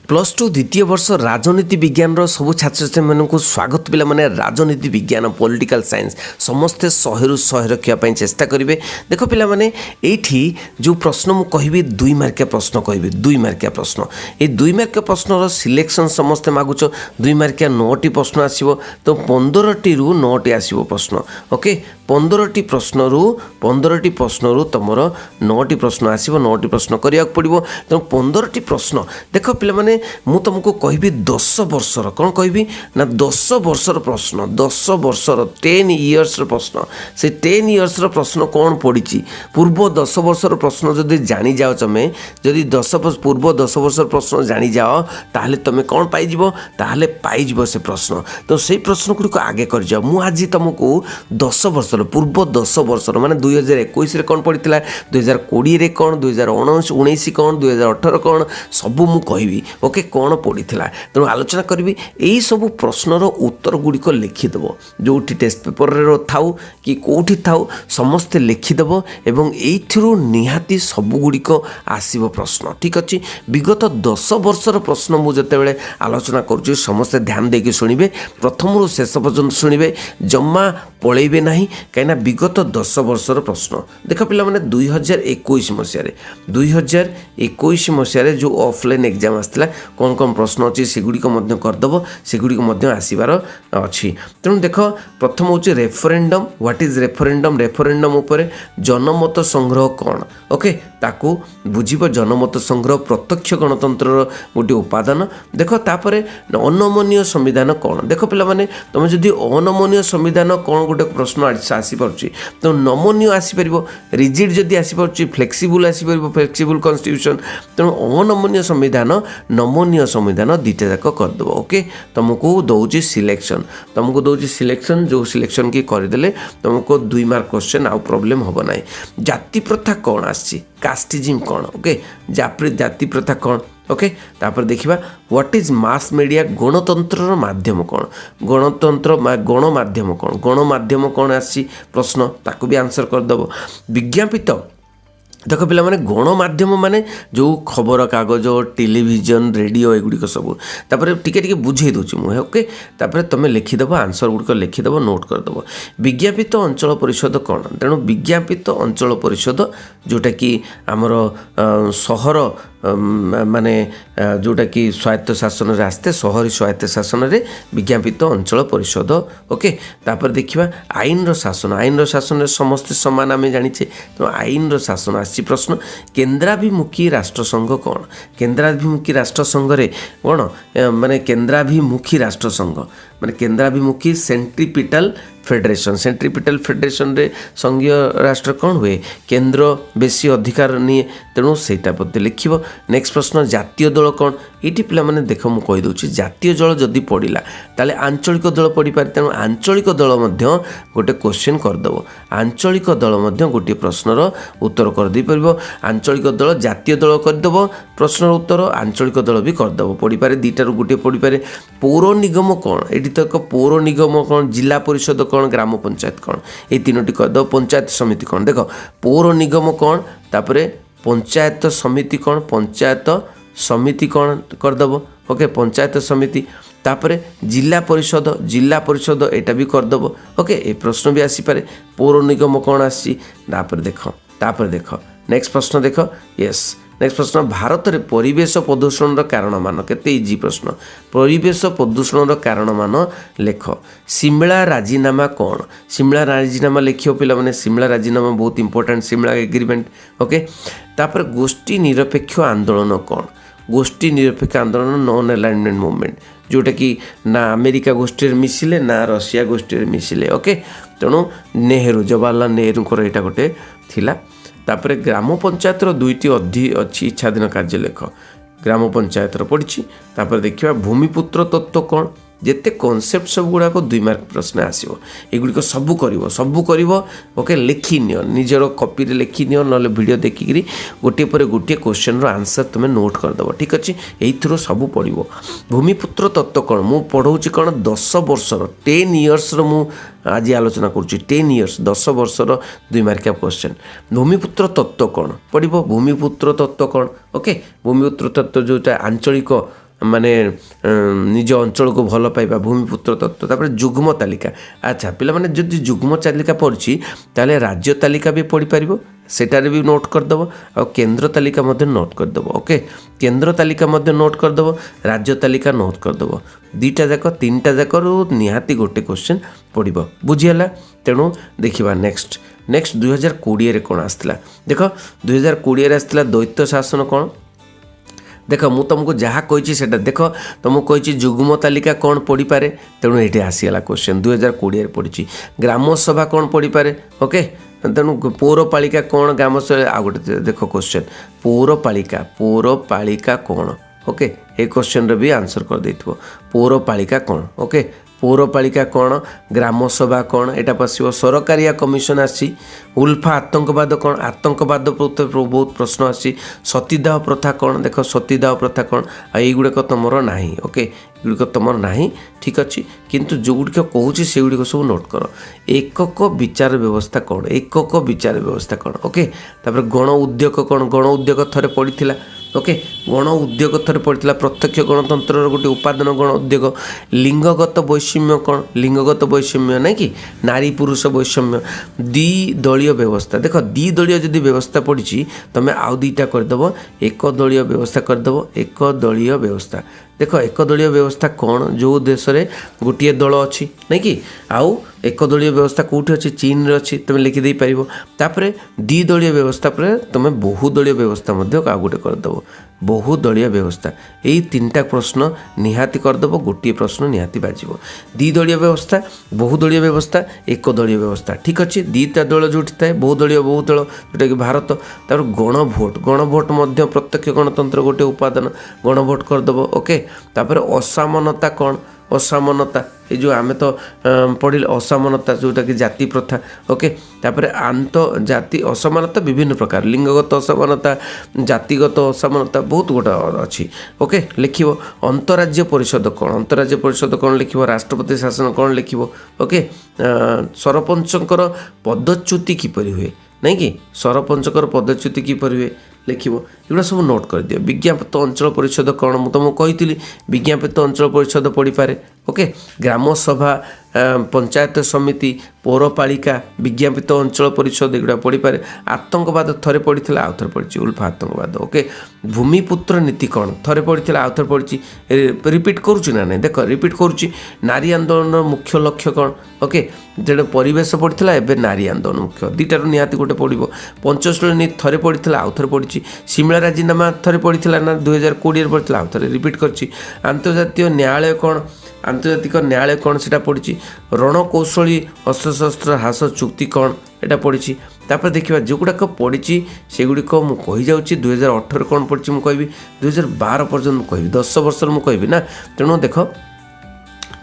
Plus two द्वितीय वर्ष राजनीति विज्ञान सब छात्र छात्री मानक स्वागत पिला माने राजनीति विज्ञान पॉलिटिकल साइंस समस्ते 100 रखापी चेष्टा करेंगे। देख पिला माने एठी जो प्रश्न मु कहबी 2 मार्किया प्रश्न कहबी 2 मार्किया प्रश्न ये 2 मार्किया प्रश्न सिलेक्शन समस्ते मागुच 2 मार्किया 9टी प्रश्न आसीबो तो 15टी रु 9टी आसीबो प्रश्न ओके 15टी प्रश्न रु तुमर 9टी प्रश्न आसीबो 9टी प्रश्न करिया पड़िबो तो 15टी प्रश्न देख पिला माने मु तुमको कहबी 10 वर्षर कौन कहबी ना 10 वर्षर प्रश्न 10 वर्षर 10 इयर्स प्रश्न से 10 इयर्स प्रश्न कौन पड़ी पूर्व 10 वर्षर प्रश्न जदि जानी जाओ तुम जदि पूर्व 10 वर्षर प्रश्न जानी जाओ ताहले तुम कौन पाइजिबो ताहले पाइजिबो से प्रश्न तो से प्रश्न गुड़िक आगे कर जाओ मु आज तुमको 10 वर्षर पूर्व 10 वर्षर माने 2021 रे कौन पड़ी 2020 रे कौन 2019 कौन 2018 कौन सबू मु कहबी ओके कौन पड़ी तेणु आलोचना करी यही सब प्रश्नर उत्तर गुड़िक लिखिदेव जो टेस्ट पेपर रे थाऊ कि कौटी थाऊ समस्ते लिखिदेव एवं एइथिरु निहाती सबुगुड़िक आसीबो प्रश्न ठीक अच्छे विगत 10 वर्षर प्रश्न मुझे आलोचना करुच्ची समस्ते ध्यान देकी शुणिबे प्रथम रु शेष पर्यंत शुणिबे जम्मा पलैबे नहीं कहीं विगत 10 वर्षर प्रश्न देख पिला माने 2021 मसीह जो ऑफलाइन एग्जाम आसला कौन कौन प्रश्न अच्छी सेगुड़िक करदेव सेगुड़िक आसबार अच्छी तेणु देख प्रथम हूँ रेफरेंडम व्हाट इज रेफरेंडम उपर जनमत संग्रह कौन ओके ताकू बुझीब जनमत संग्रह प्रत्यक्ष गणतंत्र गोटे उपादान देख तापर अनमनीय संविधान कौन देख पिला माने तुम जदि अनमनीय संविधान कौन गोटे प्रश्न आसीपार तो नमनीय आसीपर रिजिड जदि आसीपार फ्लेक्सिबल आसीपर फ्लेक्सिबल कन्स्टिट्यूशन तेणु अनमनीय संविधान नमनीय संविधान दुईटा जाक करदेव ओके तुमको दौची सिलेक्शन जो सिलेक्शन की करदेले तुमको 2 मार्क क्वेश्चन आउ प्रॉब्लम हम ना जाति प्रथा कौन आसी कास्टिजिम कौन ओके जाति प्रथा कौन ओके तापर देखिबा व्हाट इज मास मीडिया गणतंत्र माध्यम कौन गणमाध्यम कौन आसी प्रश्न ताकू भी आंसर करदेव विज्ञापित देख पिला माने गणमाध्यम माने जो खबर कागज टेलीविजन रेडियो एगुड़िक सब तापर टिके बुझे दूची मुझे ओके तापर तुम लिखिदेव आंसर गुड़िक लिखिदेव नोट करदेव विज्ञापित अंचल परिषद कौन तेणु विज्ञापित अंचल परिषद जोटा कि आमर सहर माने जोटा कि स्वायत्त शासन रे आसते शहरी स्वायत्त शासन रे विज्ञापित अंचल परिषद ओके तापर देखिबा आईन शासन रे समस्त समान आम जानिछे तो आईन शासन आसी प्रश्न केन्द्राभिमुखी राष्ट्रसंघ कौन केन्द्राभिमुखी राष्ट्रसंघ रे कौन माने केन्द्राभिमुखी राष्ट्रसंघ माने केन्द्राभिमुखी सेंट्रिपिटल फेडरेशन रे संघीय राष्ट्र कौन हुए केन्द्र बेसी अधिकार निए तेणु सेटा बदे लिखिबो नेक्स्ट प्रश्न जातीय दल कौन ये पिला माने देख मु कहि दउछि जातीय दल जदि पड़िला ताले आंचलिक दल पड़ी पारे तेणु आंचलिक दल मध्य गोटे क्वेश्चन करदेव आंचलिक दल मध्य गोटे प्रश्नर उत्तर कर दे परबो आंचलिक दल जातीय दल करदेव प्रश्नर उत्तर आंचलिक दल भी करदेव पड़ी पारे दुईटार गोटे पड़ी पारे पौर निगम कौन एटी तक पौर निगम कौन जिला परिषद कौन ग्राम पंचायत कौन ये तीनोटी करदेव पंचायत समिति कौन देख पौर निगम कौन तापरे पंचायत समिति कौन करदेव ओके पंचायत समिति तापरे जिला परिषद एटा भी करदेव ओके ये प्रश्न भी आसी पारे पौर निगम कौन आसी तापर देख नेक्स्ट प्रश्न देख यस नेक्स्ट प्रश्न भारत में परिवेश प्रदूषण कारण मान केते इजी प्रश्न परिवेश प्रदूषण कारण मान लेख सिमला राजीनामा कौन सिमला राजीनामा लिखियो पिला माने सिमला राजीनामा बहुत इंपोर्टेंट सिमला एग्रीमेंट ओके तापर गोष्ठी निरपेक्ष आंदोलन कौन गोष्ठी निरपेक्ष आंदोलन नॉन अलाइनमेंट मूवमेंट जोटा कि ना अमेरिका गोष्ठी मिसिले ना रशिया गोष्ठी मिसिले ओके तेणु नेहरू जवाहरलाल नेहरू को यहाँ गोटे थिला तापर ग्राम पंचायत दुईटी अच्छी इच्छाधीन कार्य लेख ग्राम पंचायत पड़ी तापर देखिए भूमिपुत्र तत्व कौन जिते कनसेप्ट सब गुड़ाक 2 मार्क प्रश्न आसो एगुड़िक सबू कर ओके लिखि नियो निजर कॉपी रे लिखि नियो ना वीडियो देखिकी गोटे पर गोटे क्वेश्चन आंसर तुम नोट करदेव ठीक अच्छे यही सबू पड़ो भूमिपुत्र तत्व कौन मु पढ़ाऊँगी कौन 10 वर्षर 10 इयर्स मु आज आलोचना करुच्ची 10 इयर्स 10 वर्षर 2 मार्किया क्वेश्चन भूमिपुत्र तत्व कौन पड़ो भूमिपुत्र तत्व कौन ओके भूमिपुत्र तत्व जोटा आंचलिक माने निज अंचल को भल पाइबा भूमिपुत्र तत्व तापर जुग्म तालिका अच्छा पिला माने जदि जुग्म तालिका पड़छि ताले राज्य तालिका भी पढ़ी पारिबो सेटारे भी नोट करदेव आ केन्द्र तालिका मध्य नोट करदेव ओके केन्द्र तालिका मध्य नोट करदेव राज्य तालिका नोट करदेव दुईटा जाक तीनटा जाक निहाती गोटे क्वेश्चन पड़ो बुझीगला तेणु देखा नेक्स्ट 2020 रे कौन आसला देख 2020 आसला द्वैत शासन कौन देख मु तुमको जहाँ कही से देख तुमको कही जुग्म तालिका कौन पढ़ी पारे तेणु ये आसीगला क्वेश्चन 2020 पड़ी ग्राम सभा कौन पढ़ी पारे ओके तेणु पौरपालिका कौन ग्राम सभा आ गए देख क्वेश्चन पौरपालिका कौन ओके ये क्वेश्चन भी आंसर कर देथिबो पौरपालिका कौन ओके पौरपालिका कौन ग्राम सभा कौन एटा पशिव सरकारिया कमिशन आसी उल्फा आतंकवाद कौन आतंकवाद बहुत प्रश्न आसी सतीदाह प्रथा कौन देख सतीदाह प्रथा कौन युड़क तुमर ना ओके युड़क तुमर ना ठीक अच्छे किंतु जो गुड़िक कहूँ से गुड़िक सब नोट कर एकक विचार व्यवस्था कौन एकक विचार व्यवस्था कौन ओके तापर गण उद्योग कौन गण उद्योग थरे पड़ी ओके गण उद्योग थरे पड़ी प्रत्यक्ष गणतंत्र गोटे उपादान गण उद्योग लिंगगत वैषम्य कौन लिंगगत वैषम्य ना कि नारी पुरुष वैषम्य द्विदलीय व्यवस्था देख द्विदलीय जदि व्यवस्था पड़ी तुम आउ दुईटा करदेव एक दलीय व्यवस्था करदेव एक दलीय व्यवस्था देख एक दलीय व्यवस्था कौन जो देश में गोटे दल अच्छी नहीं कि आउ एक दलीय व्यवस्था कौटी अच्छी चीन रे अच्छी तुम लिखिदे पार तापर द्विदलीय व्यवस्था पर तुम बहुदलीय व्यवस्था आ गोटे करदेव बहुदलीय व्यवस्था यही तीनटा प्रश्न निहाती करदेव गोटे प्रश्न निहाती बाजिब द्विदलीय व्यवस्था बहुदलीय व्यवस्था एक दलीय व्यवस्था ठीक अच्छे दुईटा दल जो थाए बहुदलीय बहुदल जोटा कि भारत तार गणभोट मध्य प्रत्यक्ष गणतंत्र गोटे उपादान गणभोट करदेव ओके तापर असामनता कौन असामनता ये जो आमे तो पढ़े असामनता जोटा कि जाति प्रथा ओके तापर आंतर्जाति असमानता विभिन्न प्रकार लिंगगत असमानता जातिगत असमानता बहुत गोटा अच्छी ओके लिखिबो अंतरराज्य परिषद कौन लिखिबो राष्ट्रपति शासन कौन लिखिबो ओके सरपंचकर पदच्युति किपरि हुए नहीं कि सरपंचकर पदच्युति किपरि हुए लिखिबो एगुड़ा सब नोट कर दियो विज्ञापित अंचल परिषद कौन मुझे तुमको कही विज्ञापित अंचल परिषद पढ़ी पारे ओके ग्राम सभा पंचायत समिति पौरपालिका विज्ञापित अंचल परिषद एगुड़ा पढ़ी पारे आतंकवाद थरे पड़ी आउ थे पड़ी उल्फा आतंकवाद ओके भूमिपुत्र नीति कौन थरे पड़ी आउ थे पड़ी रिपीट करुच्ची ना नहीं देख रिपीट करुच्ची नारी आंदोलन मुख्य लक्ष्य कौन ओके जो परिवेश पड़ी एवं नारी आंदोलन मुख्य दुईटार निहाती गोटे पड़ो पंचशील नीति थरे पड़ी आउ थे पड़ी शिमला राजीनामा थरे पड़ी ना 2020 पड़ी आउ थे रिपीट करछि आंतर्जातीय न्यायालय कौन आंतर्जातिक न्यायालय कौन से पड़ी रणकौशली अस्त्रशस्त्र ह्रास चुक्ति कौन एटा पड़ी तापर देखा जो गुड़ाक पड़ी से गुड़िक मुझे जाऊँगी 2018 कौन पड़ी मुझे 2012 पर्यटन मुझे 10 वर्ष मुझे ना तेणु देख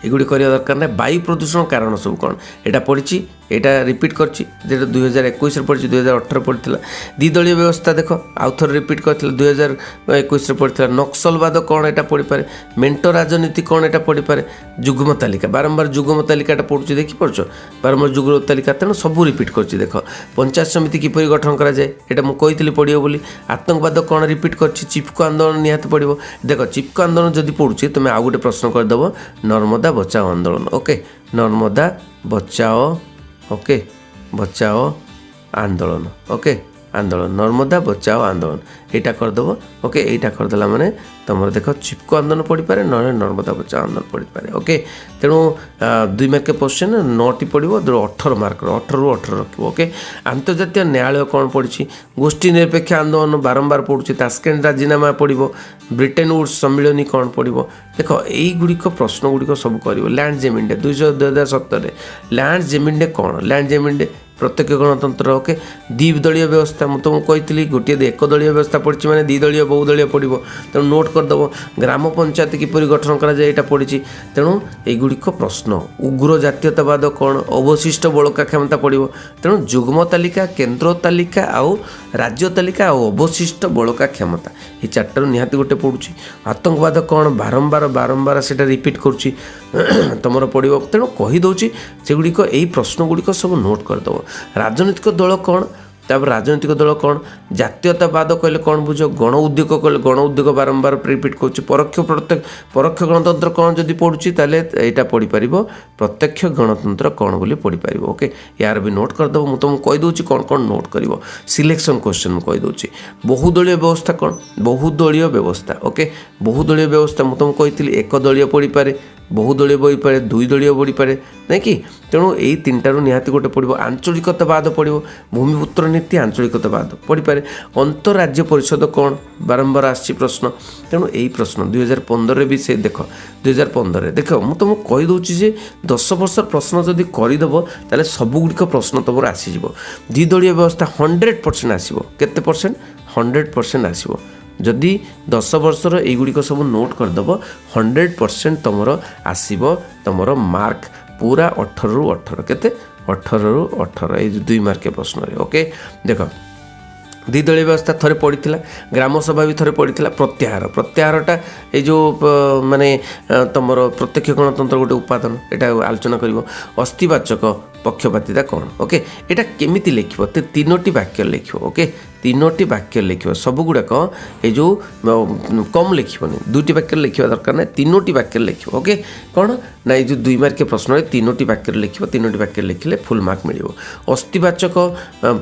एगुड़ी करवा दरकार ना वायु प्रदूषण कारण सब कौन एटा पड़ी एटा रिपीट करछि 2021 पड़ी 2018 पड़ी द्विदलीय व्यवस्था देख आउ थे रिपीट कर 2021 पड़ी नक्सलवाद कौन एटा पड़ी पारे मेंटो राजनीति कौन एटा पड़ी पारे जुग्म तालिका बारंबार जुग्म तालिका पढ़ुचे देखी पार्छ बारंबार जुग्म तालिका तेणु सब रिपीट करछि देख पंचायत समिति किपरि गठन करा जाए एटा मु कहितली पड़ियो बोली आतंकवाद कौन रिपीट करछि चिपको आंदोलन निहाती पड़िबो देख चिपको आंदोलन जदि पढ़ुचे तुम आउ गोटे प्रश्न करदेव नर्मदा बचाओ आंदोलन ओके नर्मदा बचाओ ओके बचाओ आंदोलन ओके आंदोलन नर्मदा बचाओ आंदोलन यहाँ करदेव ओके यहाँ करदेला माने तुम देख चिपको आंदोलन पड़ी पारे ना नर्मदा बचाओ आंदोलन पड़ी पारे ओके तेणु 2 मार्क क्वेश्चन 9टी पड़ो 18 मार्क 18 ରୁ 18 रखिए ओके आंतर्जातीय न्यायालय कौन पड़ी गोष्ठी निरपेक्ष आंदोलन बारंबार पड़ुचे तास्केंट राजीनामा पड़ो ब्रिटेन वुड्स सम्मिलनी कौन पड़ो देख युड़िक प्रश्न गुड़िक सब कर लैंड जेमिंडे 2017 लैंड जेमिंडे कौन लैंड जेमिंडे प्रत्यक्ष गणतंत्र ओके द्विदलीय व्यवस्था मुझे तुमको कही गोटे एक दलीय व्यवस्था पड़ी मैंने द्विदलीय बहुदलीय पड़ो तेणु नोट करदेव ग्राम पंचायत किपरि गठन करा जाए यहाँ पड़ी तेणु युड़िक प्रश्न उग्र जातीयतावाद कौन अवशिष्ट बड़का क्षमता पड़ो तेणु जुग्म तालिका केन्द्र तालिका आउ राज्य तालिका आउ अवशिष्ट बड़का क्षमता ये 4टार निहाती गोटे पड़ुची आतंकवाद कौन बारंबार बारंबार से रिपीट करुच्ची तुम पड़ो तेणु कहीदे से गुड़िक यही प्रश्न गुड़िक सब नोट करदेव राजनीतिक दल कौन तापर राजनीतिक दल कौन जातीयतावाद कहले कौन बुझ गण उद्योग कहले गण उद्योग बारंबार रिपीट करुच्ची परोक्ष गणतंत्र कौन जदि पढ़ुची ताले यहाँ पढ़ी पार प्रत्यक्ष गणतंत्र कौन बोली पढ़ी पार ओके यार भी नोट करदेव मुझे तुमको कहीदे कौन कौन नोट कर सिलेक्शन क्वेश्चन मुझे कहीदे बहुदलीय व्यवस्था कौन बहुदलीय व्यवस्था ओके बहुदलीय व्यवस्था मुझे तुमको कही एक दलीय पढ़ी पारे बहुदलीय बड़ी पारे दुई दलीय बड़ी पारे नहीं कि तेणु यही तीन टारू निहाती गोटे पड़ो आंचलिकतावाद पड़ो भूमिपुत्र नीति आंचलिकतावाद पढ़ी पारे अंतरराज्य परिषद कौन बारंबार आसी प्रश्न तेणु यही प्रश्न 2015 भी से देख 2015 देख मुझे तुमको कहीदे जे 10 वर्ष प्रश्न जदि करदेव ताले सबुगुड़िक प्रश्न तुम आसीज द्विदलीय व्यवस्था 100% आसो केते परसेंट 100% आसो जदि 10 वर्षर युड़िक सब नोट करदेव 100% तुमर आसब तुमर मार्क पूरा 18 रु 18 केते 18 रु 18 ये 2 मार्क प्रश्न ओके देख द्विदलीय व्यवस्था थरे पड़ी ग्रामसभा भी थरे पड़ी प्रत्याहारटा ये जो माने तुमर प्रत्यक्ष गणतंत्र गोटे उपादान यहाँ आलोचना कर अस्थिवाचक पक्षपातिता कौन ओके यहाँ केमिति लिख तीनोटी वाक्य लिख ओके तीनोटी वाक्य लिख सब गुड़ाक ये जो कम लिखनी दुईटी वाक्य लिखा दरकार ना तीनोटी वाक्य लिख ओके कौन ना ये जो 2 मार्क प्रश्न तीनोटी वाक्य लिख तीनोटी वाक्य लिखिले फुल मार्क मिल अस्थिवाचक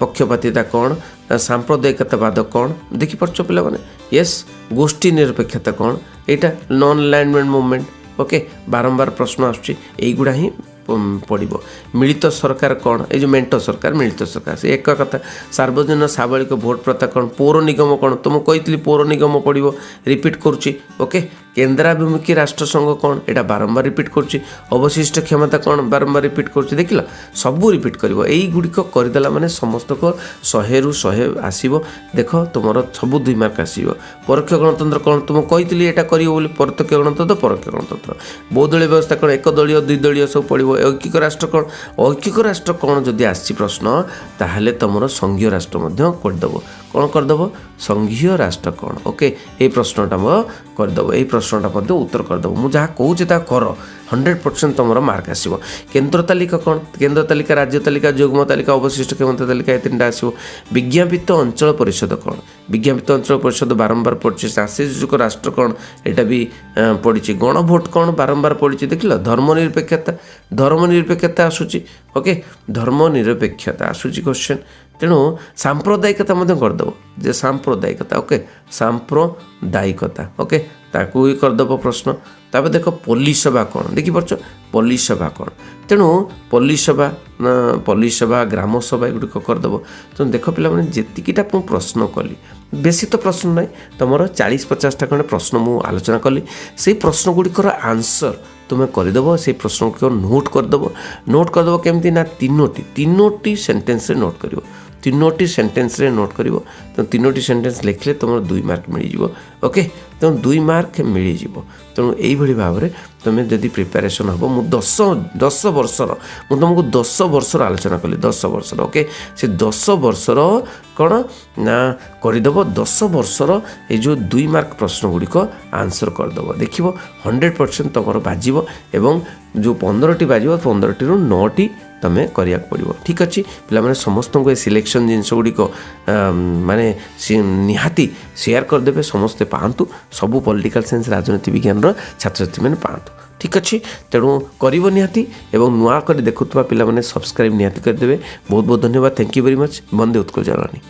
पक्षपातिता कौन सांप्रदायिकतावाद कौन देखिपार्छ पिला माने यस गोष्ठी निरपेक्षता कौन यहाँ नॉन अलाइनमेंट मूवमेंट ओके बारंबार प्रश्न आसुची एगुड़ा ही पड़ो मिलित सरकार कौन ये जो मेंट सरकार मिलित सरकार से एक कथा सार्वजनिक साबालिक भोट प्रथा कौन पौर निगम कौन तुमको कही पौर निगम पड़ो रिपीट करुच्ची ओके केन्द्राभिमुखी राष्ट्र संघ कौन यहाँ बारंबार रिपीट करुच्ची अवशिष्ट क्षमता कौन बारंबार रिपीट करुच्ची देख सबू रिपीट कर गुड़िक करदेला माने समस्त को 100 रु 100 आसब देख तुम सबू 2 मार्क आसो परोक्ष गणतंत्र कौन तुमको कही यहाँ कर प्रत्यक्ष गणतंत्र परोक्ष गणतंत्र बहुदलीय व्यवस्था कौन एक दलीय 2 दलीय सब पड़ो ऐकिक राष्ट्र कौन ऐकिक राष्ट्र कौन जदि आसी प्रश्न ताहले तुम संघीय राष्ट्र करदेव कौन करदेव संघीय राष्ट्र कौन ओके ये प्रश्नटा करदेव ये प्रश्नटा उत्तर करदेव मुझे जहाँ कहूँ कर 100% तुम मार्क आसो केन्द्र तालिका कौन केन्द्र तालिका राज्य तालिका युग्म तालिका अवशिष्ट क्षमता तालिका ये 3टा आसो विज्ञापित अंचल परिषद कौन विज्ञापित अंचल परिषद बारंबार पड़ी शासक राष्ट्र कौन यहाँ भी पड़ी गणभोट कौन बारंबार पड़ी देख धर्मनिरपेक्षता आसूची ओके धर्मनिरपेक्षता आसूची क्वेश्चन तेणु सांप्रदायिकता करदेव जे सांप्रदायिकता ओके सांप्रदायिकता ओके ताकू ही करदेव प्रश्न तापर देख पुलिस सभा कौन देखिपार्छ पुलिस सभा कौन तेणु पुलिस सभा ग्राम सभा एगुड़िक करदेव तेणु देख पिला माने जेतिकीटा मु प्रश्न कली बेसी तो प्रश्न ना तुम 40-50टा खंडे प्रश्न मु आलोचना कली से प्रश्न गुड़िकर आंसर तुम्हें करदेव से प्रश्न गुड़िक नोट करदेव केमती ना तीनोटी सेंटेंस रे नोट कर तीनोटी सेंटेंस रे नोट कर तो तीनोटी सेंटेंस लिखले तुम 2 मार्क मिल ओके तेणु 2 मार्क मिल तेणु यही भाव में तुम्हें जदि प्रिपेरेसन हम मु 10 वर्षर मु तुमको 10 वर्षर आलोचना कली 10 वर्षर ओके से 10 वर्षर कौन ना करदेव 10 वर्षर ये जो 2 मार्क प्रश्न गुड़िक आंसर करदेव देख 100% तुम बाजिब एवं जो 15टी बाजिब 15टी रु 9टी तुम्हें करिया पड़ो ठीक अच्छे पे समस्त को सिलेक्शन जिनस गुड़िक माने निहाती शेयर करदे समस्ते पातु सबू पॉलिटिकल साइंस राजनीति विज्ञान छात्र छात्री मैंने पातु ठीक अच्छे तेणु कर निहाती एवं नुआ कर देखुवा पे सब्सक्राइब निहाती करदे बहुत बहुत धन्यवाद thank you very much Vande Utkal Janani.